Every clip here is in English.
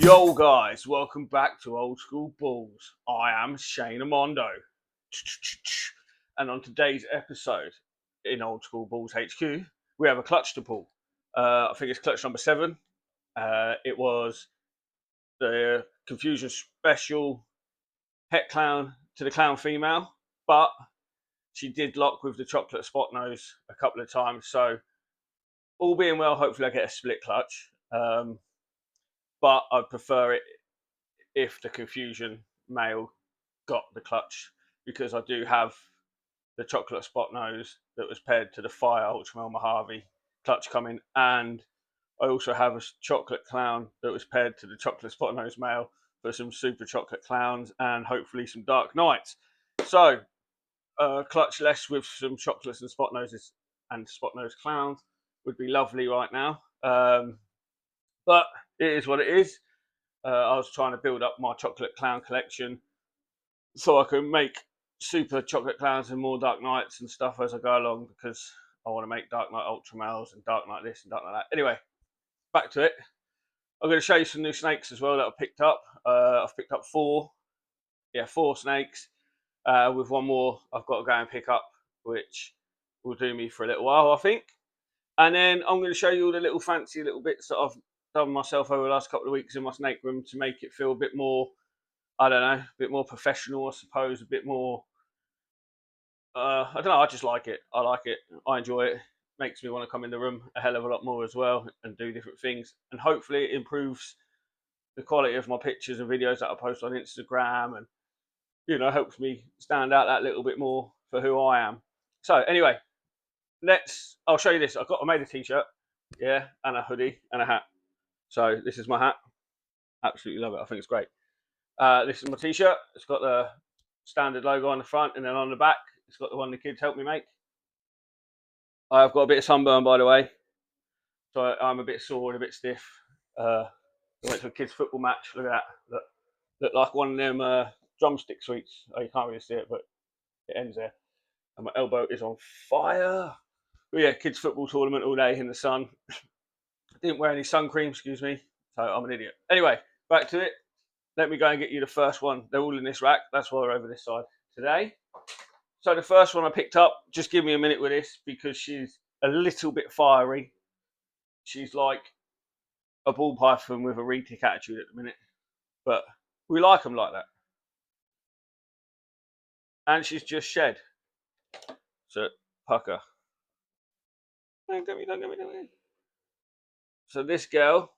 Yo guys, welcome back to Old School Bulls. I am Shane Amondo. And on today's episode in Old School Bulls HQ, we have a clutch to pull. I think it's clutch number 7. It was the Confusion Special Het Clown to the Clown female, but she did lock with the chocolate spot nose a couple of times. So all being well, hopefully I get a split clutch. But I'd prefer it if the Confusion male got the clutch, because I do have the chocolate spot nose that was paired to the Fire Ultramel Mojave clutch coming, and I also have a chocolate clown that was paired to the chocolate spot nose male for some super chocolate clowns and hopefully some dark knights. So clutch less with some chocolates and spot noses and spot nose clowns would be lovely right now, but it is what it is. I was trying to build up my chocolate clown collection so I can make super chocolate clowns and more Dark Knights and stuff as I go along, because I want to make Dark Knight Ultramels and Dark Knight this and Dark Knight that. Anyway, back to it. I'm going to show you some new snakes as well that I've picked up. I've picked up 4 snakes, with one more I've got to go and pick up, which will do me for a little while, I think. And then I'm going to show you all the little fancy little bits that I've done myself over the last couple of weeks in my snake room to make it feel a bit more, I don't know, a bit more professional, I suppose, a bit more, I don't know, I just like it. I like it. I enjoy it. Makes me want to come in the room a hell of a lot more as well and do different things. And hopefully it improves the quality of my pictures and videos that I post on Instagram, and, you know, helps me stand out that little bit more for who I am. So anyway, I'll show you this. I made a t-shirt, yeah, and a hoodie and a hat. So this is my hat. Absolutely love it. I think it's great. This is my t-shirt. It's got the standard logo on the front, and then on the back it's got the one the kids helped me make. I've got a bit of sunburn, by the way, so I'm a bit sore and a bit stiff. I went to a kids football match. Look at that. Look like one of them drumstick sweets. Oh, you can't really see it, but it ends there. And my elbow is on fire. But yeah, kids football tournament all day in the sun. Didn't wear any sun cream, excuse me, so I'm an idiot. Anyway, back to it. Let me go and get you the first one. They're all in this rack. That's why we're over this side today. So the first one I picked up, just give me a minute with this because she's a little bit fiery. She's like a ball python with a retic attitude at the minute, but we like them like that. And she's just shed. So pucker. Don't get me. So this girl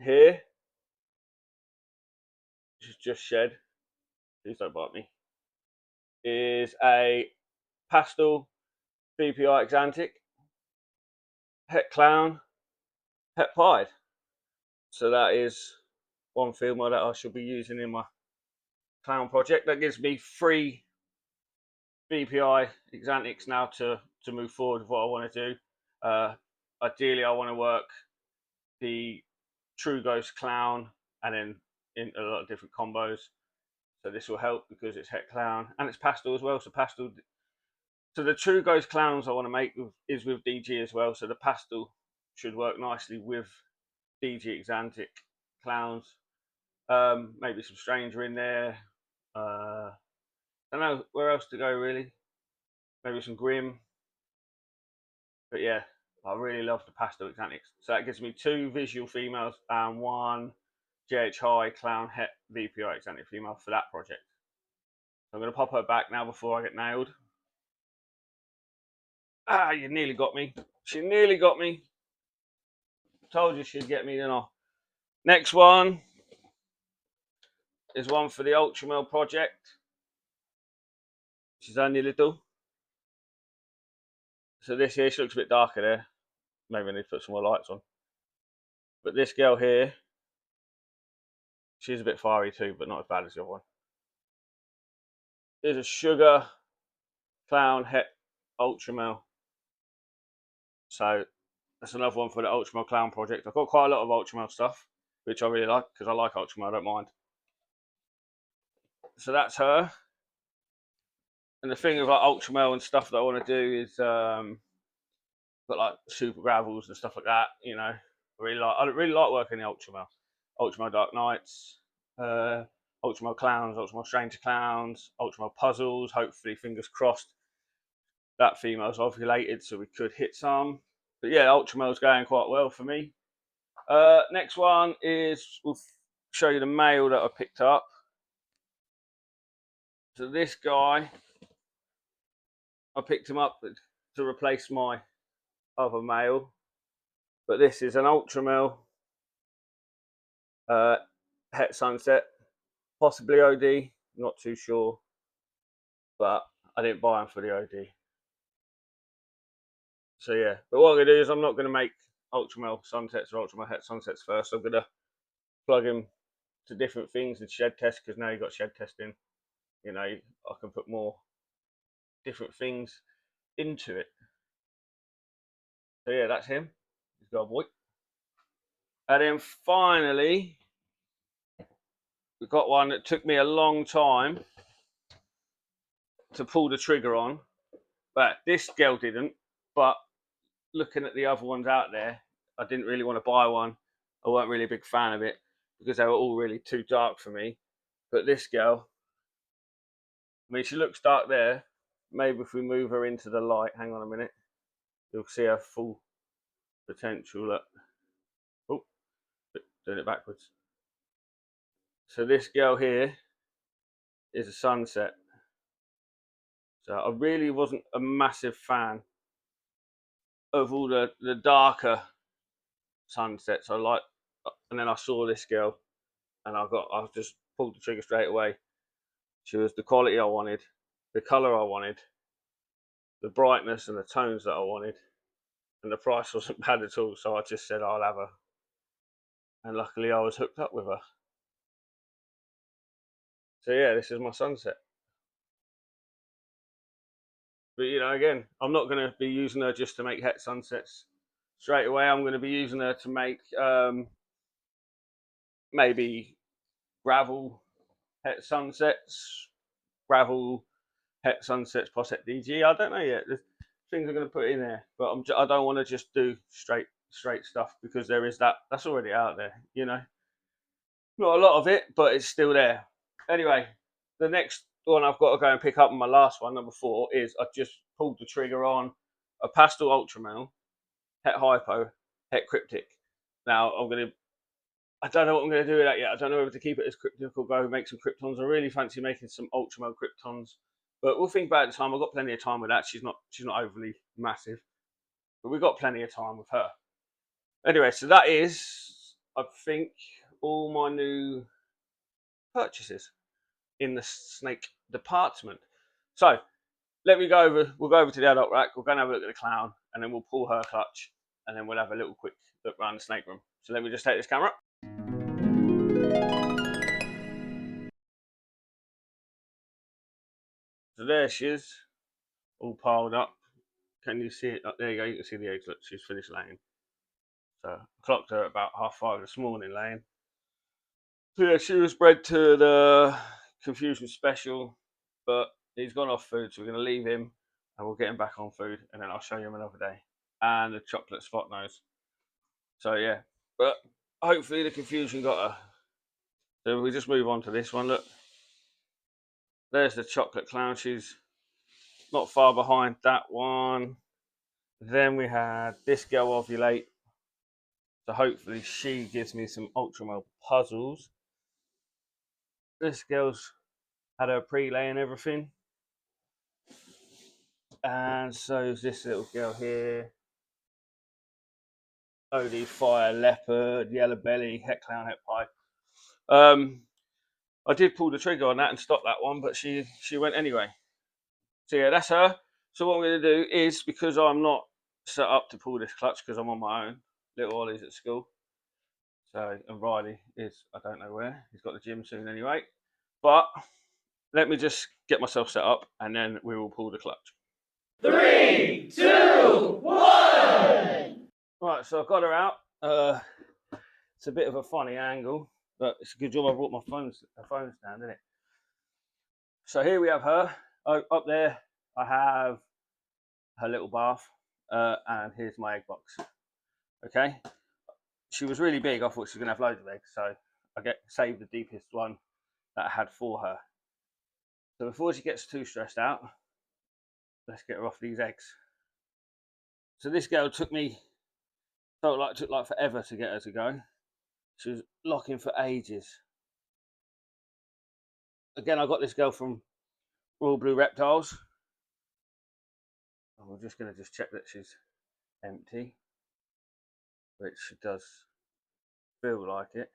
here, she's just shed. Please don't bite me. Is a Pastel BPI Exantic, Het Clown, Het Pied. So that is one female that I shall be using in my clown project. That gives me 3 BPI Exantics now to move forward with what I want to do. Ideally, I want to work the True Ghost Clown and then in a lot of different combos. So this will help because it's Het Clown and it's Pastel as well. So Pastel. So the True Ghost Clowns I want to make is with DG as well. So the Pastel should work nicely with DG Exantic clowns. Maybe some Stranger in there. I don't know where else to go really. Maybe some Grim. But yeah, I really love the Pastel Exantics. So that gives me 2 visual females and 1 JH High Clown Het VPI Exantic female for that project. So I'm going to pop her back now before I get nailed. Ah, you nearly got me. She nearly got me. Told you she'd get me, didn't I? Next one is one for the Ultramel project. She's only little. So this here, she looks a bit darker there. Maybe I need to put some more lights on. But this girl here, she's a bit fiery too, but not as bad as the other one. Here's a Sugar Clown Het Ultramel. So that's another one for the Ultramel Clown project. I've got quite a lot of Ultramel stuff, which I really like because I like Ultramel, I don't mind. So that's her. And the thing with like Ultramel and stuff that I want to do is got like super gravels and stuff like that, you know. I really like working the Ultramel Dark Knights, Ultramel Clowns, Ultramel Stranger Clowns, Ultramel Puzzles. Hopefully, fingers crossed, that female's ovulated, so we could hit some. But yeah, Ultramel's going quite well for me. Next one is, we'll show you the male that I picked up. So this guy, I picked him up to replace my other male, but this is an Ultramel Het Sunset, possibly OD, not too sure, but I didn't buy him for the OD. So yeah, but what I'm gonna do is I'm not gonna make Ultramel Sunsets or Ultramel Het Sunsets first. I'm gonna plug him to different things and shed test, because now you've got shed testing, you know, I can put more different things into it. So yeah, that's him. He's got a boy. And then finally, we've got one that took me a long time to pull the trigger on, but this girl didn't. But looking at the other ones out there, I didn't really want to buy one. I weren't really a big fan of it because they were all really too dark for me. But this girl, I mean, she looks dark there. Maybe if we move her into the light, hang on a minute, you'll see her full potential. Look. Oh, doing it backwards. So this girl here is a sunset. So I really wasn't a massive fan of all the darker sunsets. And then I saw this girl, and I just pulled the trigger straight away. She was the quality I wanted, the color I wanted, the brightness and the tones that I wanted, and the price wasn't bad at all. So I just said I'll have her, and luckily I was hooked up with her. So yeah, this is my sunset. But you know, again, I'm not going to be using her just to make Het Sunsets straight away. I'm going to be using her to make maybe gravel Het Sunsets, gravel Het Sunsets, Posset DG. I don't know yet. There's things I'm going to put in there, but I don't want to just do straight stuff, because there is that's already out there. You know, not a lot of it, but it's still there. Anyway, the next one I've got to go and pick up, and my last one, number 4, is I just pulled the trigger on a Pastel Ultramel, Het Hypo, Het Cryptic. Now I don't know what I'm going to do with that yet. I don't know whether to keep it as Cryptic or go make some Kryptons. I really fancy making some Ultramel Kryptons, but we'll think about it at the time. I've got plenty of time with that. She's not overly massive, but we've got plenty of time with her. Anyway, so that is, I think, all my new purchases in the snake department. So we'll go over to the adult rack, we'll go and have a look at the clown, and then we'll pull her clutch, and then we'll have a little quick look around the snake room. So let me just take this camera. So there she is, all piled up. Can you see it? Oh, there you go, you can see the eggs. Look, she's finished laying. So I clocked her at about 5:30 this morning laying. So yeah, she was bred to the Confusion Special, but he's gone off food, so we're going to leave him, and we'll get him back on food, and then I'll show you him another day. And the chocolate spot nose. So yeah, but hopefully the confusion got her. So we just move on to this one. Look, there's the chocolate clown. She's not far behind that one. Then we had this girl ovulate. So hopefully she gives me some Ultramel puzzles. This girl's had her pre-lay and everything. And so is this little girl here. OD Fire, Leopard, Yellow Belly, Het Clown, Het Pie. I did pull the trigger on that and stop that one, but she went anyway. So yeah, that's her. So what I'm going to do is, because I'm not set up to pull this clutch because I'm on my own, little Ollie's at school. So, and Riley is, I don't know where. He's got the gym soon anyway. But let me just get myself set up, and then we will pull the clutch. 3, 2, 1! Right, so I've got her out. It's a bit of a funny angle, but it's a good job I brought my phone stand, isn't it? So here we have her. Oh, up there I have her little bath, and here's my egg box. Okay, she was really big. I thought she was going to have loads of eggs, so I saved the deepest one that I had for her. So before she gets too stressed out, let's get her off these eggs. So this girl took like forever to get her to go. She was locking for ages. Again, I got this girl from Royal Blue Reptiles. And we're just going to check that she's empty, which she does feel like it.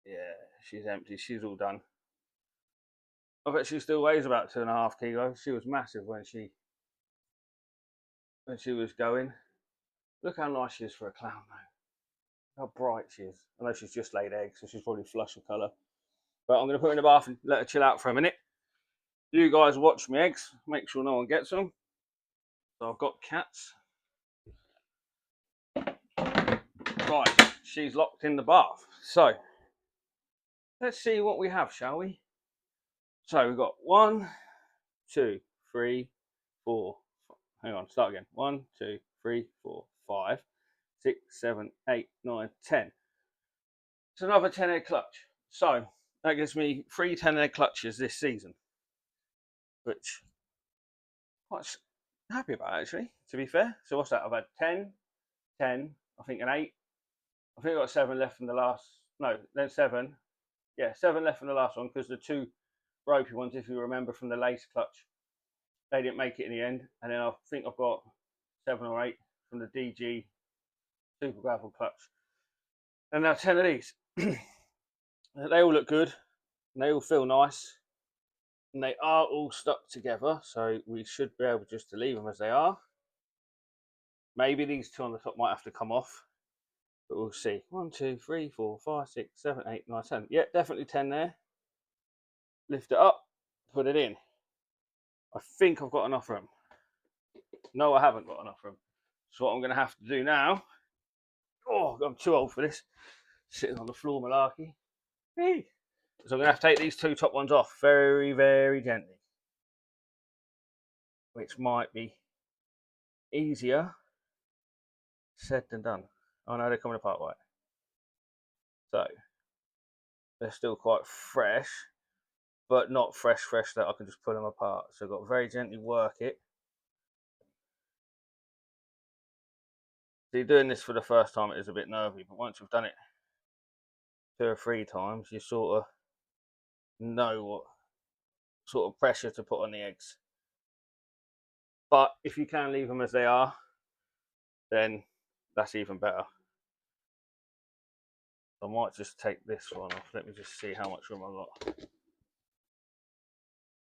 Yeah, she's empty. She's all done. I bet she still weighs about 2.5 kilos. She was massive when she was going. Look how nice she is for a clown, though. How bright she is. I know she's just laid eggs, so she's probably flush of colour. But I'm going to put her in the bath and let her chill out for a minute. You guys watch my eggs. Make sure no one gets them. So I've got cats. Right, she's locked in the bath. So let's see what we have, shall we? So we've got 1, 2, 3, 4. Hang on, start again. 1, 2, 3, 4, 5, 6, 7, 8, 9, 10. It's another 10 egg clutch. So that gives me 3 10 egg clutches this season, which I'm quite happy about, actually, to be fair. So what's that? I've had 10, 10, I think an 8. I think I've got 7 left from the last. No, then 7. Yeah, 7 left from the last one because the 2 ropey ones, if you remember from the lace clutch, they didn't make it in the end. And then I think I've got 7 or 8 from the DG Super Gravel clutch. And now 10 of these. They all look good. And they all feel nice. And they are all stuck together. So we should be able just to leave them as they are. Maybe these 2 on the top might have to come off. But we'll see. 1, 2, 3, 4, 5, 6, 7, 8, 9, 10. Yeah, definitely 10 there. Lift it up. Put it in. I think I've got enough room. No, I haven't got enough room. So what I'm going to have to do now. Oh, I'm too old for this. Sitting on the floor malarkey. Hey. So I'm going to have to take these 2 top ones off very, very gently. Which might be easier said than done. Oh no, they're coming apart right. So they're still quite fresh, but not fresh that I can just pull them apart. So I've got to very gently work it. So you're doing this for the first time, it is a bit nervy, but once you've done it 2 or 3 times, you sort of know what sort of pressure to put on the eggs. But if you can leave them as they are, then that's even better. I might just take this one off. Let me just see how much room I've got.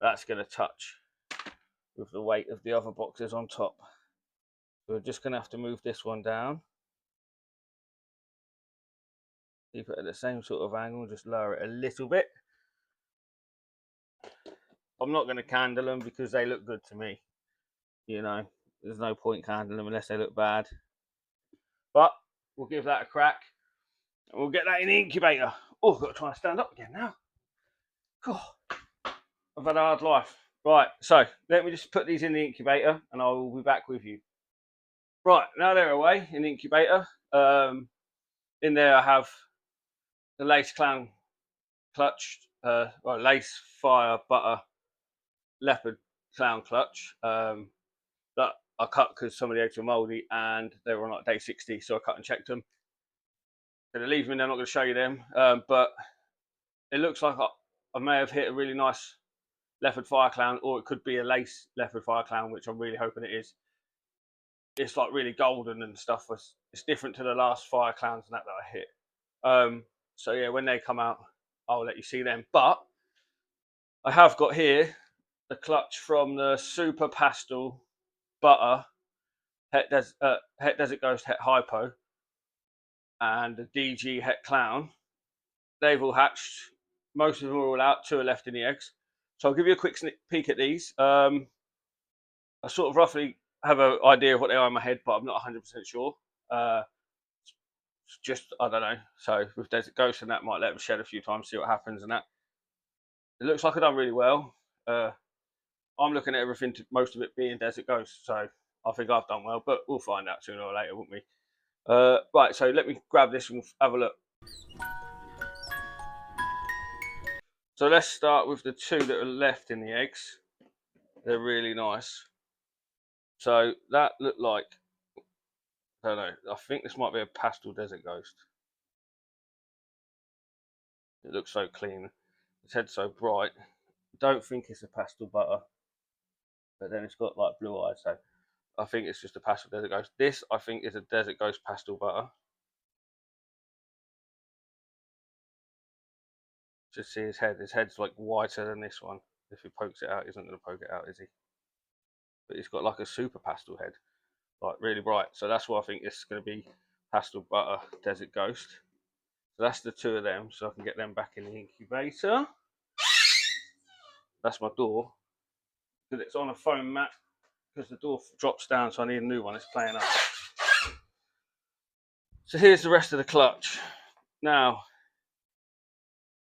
That's going to touch with the weight of the other boxes on top. So we're just going to have to move this one down. Keep it at the same sort of angle, just lower it a little bit. I'm not going to candle them because they look good to me. You know, there's no point candling them unless they look bad. But we'll give that a crack. And we'll get that in the incubator. Oh, I've got to try and stand up again now. God, I've had a hard life. Right, so let me just put these in the incubator and I will be back with you. Right, now they're away in the incubator. In there I have the Lace Clown clutch, Lace Fire Butter Leopard Clown clutch that I cut because some of the eggs were mouldy and they were on like day 60, so I cut and checked them. Gonna leave them in there, I'm not going to show you them, but it looks like I may have hit a really nice Leopard Fire Clown, or it could be a Lace Leopard Fire Clown, which I'm really hoping it is. It's like really golden and stuff. It's different to the last Fire Clowns and that I hit. So yeah, when they come out, I'll let you see them. But I have got here the clutch from the Super Pastel Butter Het Desert Ghost Het Hypo and the DG Het Clown. They've all hatched. Most of them are all out. 2 are left in the eggs. So I'll give you a quick sneak peek at these. I sort of roughly have an idea of what they are in my head, but I'm not 100% sure. Just, I don't know. So with Desert Ghost and that, might let them shed a few times, see what happens and that. It looks like I've done really well. I'm looking at everything, most of it being Desert Ghost, so I think I've done well, but we'll find out sooner or later, won't we? Right, so let me grab this and have a look. So let's start with the two that are left in the eggs. They're really nice. So that looked like, I don't know, I think this might be a Pastel Desert Ghost. It looks so clean. Its head's so bright. Don't think it's a Pastel Butter, but then it's got like blue eyes, so I think it's just a Pastel Desert Ghost. This, I think, is a Desert Ghost Pastel Butter. Just see his head. His head's like whiter than this one. If he pokes it out, he isn't going to poke it out, is he? But he's got like a super pastel head, like really bright. So that's why I think this is going to be Pastel Butter Desert Ghost. So that's the two of them. So I can get them back in the incubator. That's my door. Because it's on a foam mat. Because the door drops down, so I need a new one. It's playing up. So here's the rest of the clutch. Now,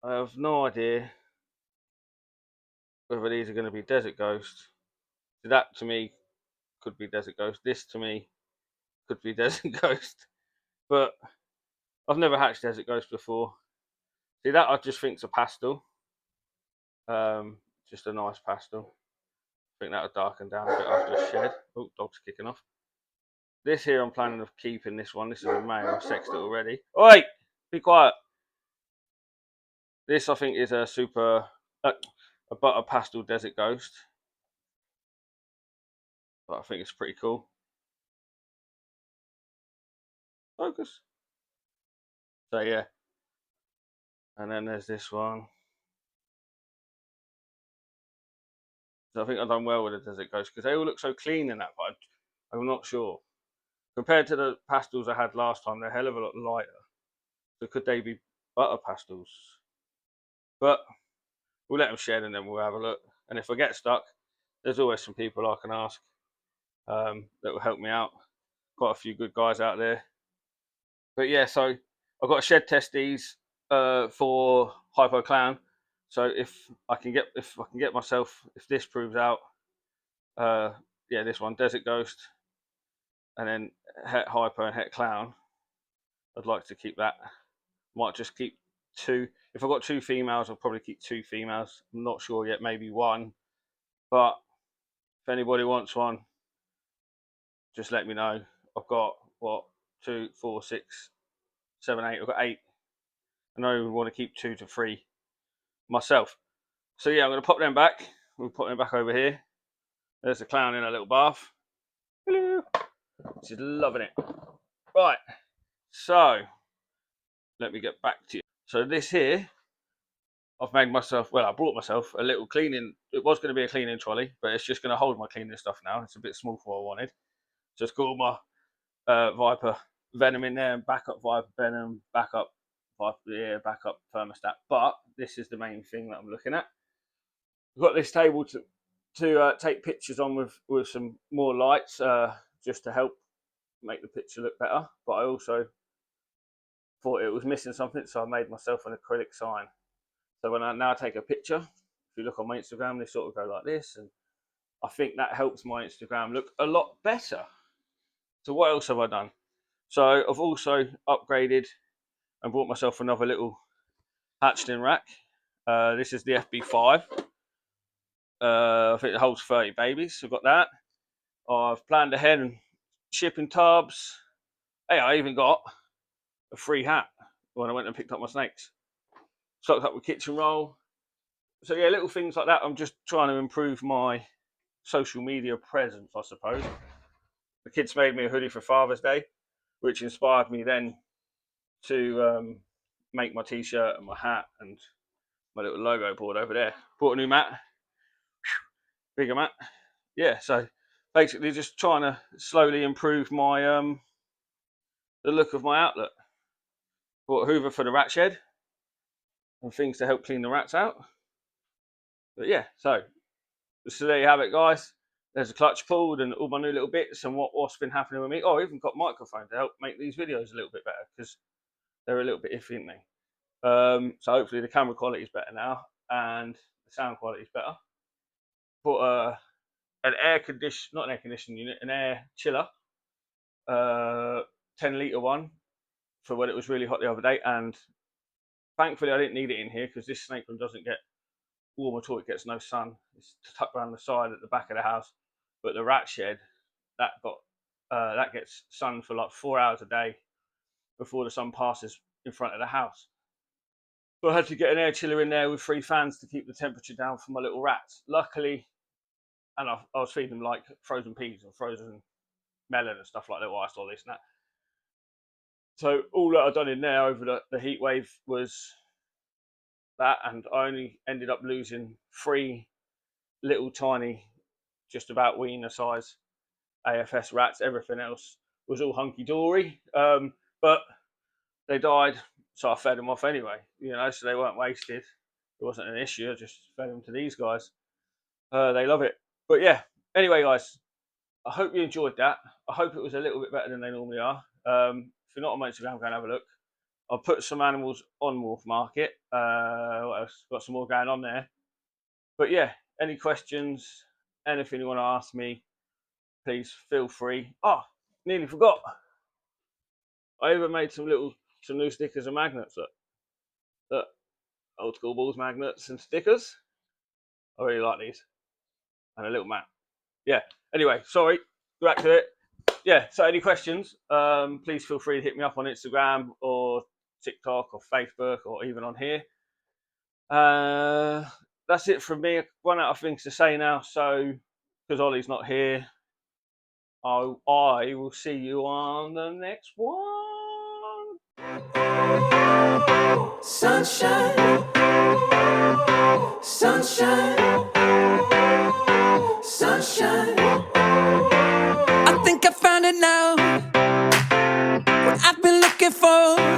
I have no idea whether these are going to be Desert Ghost. So that to me could be Desert Ghost. This to me could be Desert Ghost. But I've never hatched Desert Ghost before. See, that I just think's a pastel. Just a nice pastel. I think that'll darken down a bit after a shed. Oh, dog's kicking off. This here, I'm planning of keeping this one. This is a male. I've sexed it already. Oi! Be quiet. This, I think, is a super... a butter pastel Desert Ghost. But I think it's pretty cool. Focus. So, yeah. And then there's this one. So I think I've done well with the Desert Ghost because they all look so clean in that, but I'm not sure. Compared to the pastels I had last time, they're a hell of a lot lighter. So could they be butter pastels? But we'll let them shed and then we'll have a look. And if I get stuck, there's always some people I can ask that will help me out. Quite a few good guys out there. But yeah, so I've got to shed test these for Hypo Clown. So if I can get myself, if this proves out, yeah, this one, Desert Ghost, and then Het Hypo and Het Clown, I'd like to keep that. Might just keep two. If I've got two females, I'll probably keep two females. I'm not sure yet, maybe one. But if anybody wants one, just let me know. I've got, what, 2, 4, 6, 7, 8. I've got 8. I know we want to keep 2 to 3 myself. So yeah, I'm going to pop them back. We'll put them back over here. There's the clown in a little bath. Hello. She's loving it. Right. So let me get back to you. So this here, I've made myself, well, I brought myself a little cleaning, it was going to be a cleaning trolley, but it's just going to hold my cleaning stuff now. It's a bit small for what I wanted. Just got all my Viper venom in there, and backup Viper venom, backup Viper, yeah, backup thermostat. But this is the main thing that I'm looking at. I've got this table to take pictures on with some more lights, just to help make the picture look better. But I also thought it was missing something, so I made myself an acrylic sign. So when I now take a picture, if you look on my Instagram, they sort of go like this, and I think that helps my Instagram look a lot better. So what else have I done? So I've also upgraded and bought myself another little hatchling rack. This is the FB5. I think it holds 30 babies. So I've got that. I've planned ahead and shipping tubs. Hey, I even got a free hat when I went and picked up my snakes. Stocked up with kitchen roll. So yeah, little things like that. I'm just trying to improve my social media presence, I suppose. The kids made me a hoodie for Father's Day, which inspired me then to make my t-shirt and my hat and my little logo board over there. Bought a new mat, bigger mat. Yeah, so basically just trying to slowly improve my the look of my outlet. Bought a Hoover for the rat shed and things to help clean the rats out. But yeah, so there you have it, guys. There's a clutch pulled and all my new little bits and what's been happening with me. Oh, I even got a microphone to help make these videos a little bit better because they're a little bit iffy, aren't they? So hopefully the camera quality is better now and the sound quality is better. Put an air condition, not an air conditioning unit, an air chiller 10-litre one for when it was really hot the other day, and thankfully I didn't need it in here because this snake one doesn't get warm at all. It gets no sun. It's tucked around the side at the back of the house. But the rat shed, that gets sun for like 4 hours a day before the sun passes in front of the house. So I had to get an air chiller in there with 3 fans to keep the temperature down for my little rats. Luckily, and I was feeding them like frozen peas or frozen melon and stuff like that, while I saw this and that. So all that I'd done in there over the heat wave was that, and I only ended up losing 3 little tiny, just about wiener size AFS rats. Everything else was all hunky dory, but they died, so I fed them off anyway. So they weren't wasted. It wasn't an issue. I just fed them to these guys. They love it. But yeah. Anyway, guys, I hope you enjoyed that. I hope it was a little bit better than they normally are. If you're not on my Instagram, go and have a look. I'll put some animals on Wolf Market. What else? Got some more going on there. But yeah, any questions, anything you want to ask me, please feel free. Oh, nearly forgot. I even made some new stickers and magnets. Look, old school balls, magnets and stickers. I really like these. And a little map. Yeah. Anyway, sorry. Back to it. Yeah. So any questions? Please feel free to hit me up on Instagram or TikTok or Facebook or even on here. That's it from me. I've run out of things to say now. So because Ollie's not here, I will see you on the next one. Sunshine, sunshine, sunshine. I think I found it now. What I've been looking for.